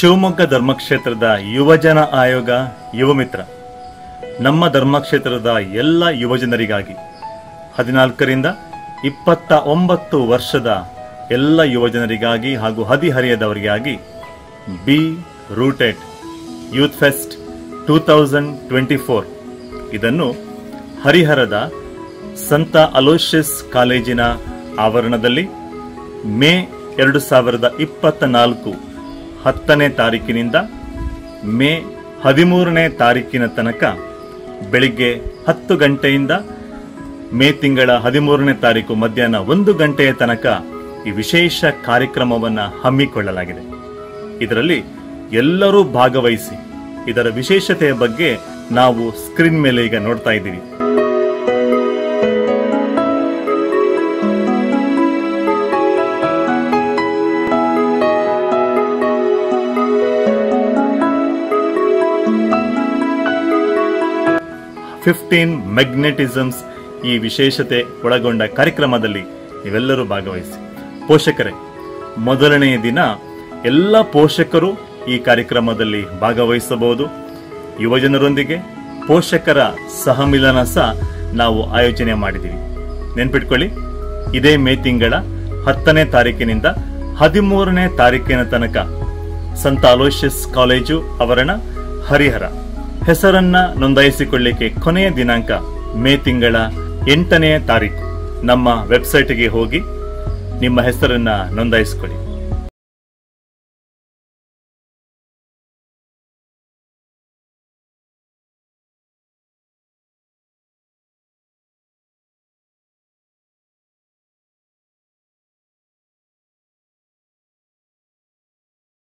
ಶಿವಮೊಗ್ಗ ಧರ್ಮಕ್ಷೇತ್ರದ ಯುವಜನ ಆಯೋಗ ಯುವ ಮಿತ್ರ ನಮ್ಮ ಧರ್ಮಕ್ಷೇತ್ರದ ಎಲ್ಲ ಯುವಜನರಿಗಾಗಿ 14ರಿಂದ 29 ವರ್ಷದ ಎಲ್ಲ ಯುವಜನರಿಗಾಗಿ ಹಾಗೂ ಹದಿಹರೆಯದವರಿಗಾಗಿ ಬಿ ರೂಟೆಡ್ ಯೂತ್ ಫೆಸ್ಟ್ 2024 ಇದನ್ನು ಹರಿಹರದ ಸಂತ ಅಲೋಷಿಯಸ್ ಕಾಲೇಜಿನ ಆವರಣದಲ್ಲಿ ಮೇ 2024 10ನೇ ತಾರೀಕಿನಿಂದ ಮೇ 13ನೇ ತಾರೀಕಿನ ತನಕ ಬೆಳಿಗ್ಗೆ 10 ಗಂಟೆಯಿಂದ ಮೇ ತಿಂಗಳ 13ನೇ ತಾರೀಕು ಮಧ್ಯಾಹ್ನ 1 ಗಂಟೆಯ ತನಕ ಈ ವಿಶೇಷ ಕಾರ್ಯಕ್ರಮವನ್ನು ಹಮ್ಮಿಕೊಳ್ಳಲಾಗಿದೆ. ಇದರಲ್ಲಿ ಎಲ್ಲರೂ ಭಾಗವಹಿಸಿ ಇದರ ವಿಶೇಷತೆಯ ಬಗ್ಗೆ ನಾವು ಸ್ಕ್ರೀನ್ ಮೇಲೆ ಈಗ ನೋಡ್ತಾ ಇದ್ದೀವಿ. ಮ್ಯಾಗ್ನೆಟಿಸಮ್ಸ್ ಈ ವಿಶೇಷತೆ ಒಳಗೊಂಡ ಕಾರ್ಯಕ್ರಮದಲ್ಲಿ ನೀವೆಲ್ಲರೂ ಭಾಗವಹಿಸಿ. ಪೋಷಕರೇ, ಮೊದಲನೆಯ ದಿನ ಎಲ್ಲ ಪೋಷಕರು ಈ ಕಾರ್ಯಕ್ರಮದಲ್ಲಿ ಭಾಗವಹಿಸಬಹುದು. ಯುವಜನರೊಂದಿಗೆ ಪೋಷಕರ ಸಹಮಿಲನ ಸಹ ನಾವು ಆಯೋಜನೆ ಮಾಡಿದ್ದೀವಿ. ನೆನ್ಪಿಟ್ಕೊಳ್ಳಿ, ಇದೇ ಮೇ ತಿಂಗಳ 10ನೇ ತಾರೀಕಿನಿಂದ 13ನೇ ತಾರೀಕಿನ ತನಕ ಸಂತ ಅಲೋಷಿಯಸ್ ಕಾಲೇಜು ಆವರಣ ಹರಿಹರ. ಹೆಸರನ್ನ ನೋಂದಾಯಿಸಿಕೊಳ್ಳಿಕ್ಕೆ ಕೊನೆಯ ದಿನಾಂಕ ಮೇ ತಿಂಗಳ 8ನೇ ತಾರೀಕು. ನಮ್ಮ ವೆಬ್ಸೈಟ್ಗೆ ಹೋಗಿ ನಿಮ್ಮ ಹೆಸರನ್ನ ನೋಂದಾಯಿಸಿಕೊಳ್ಳಿ.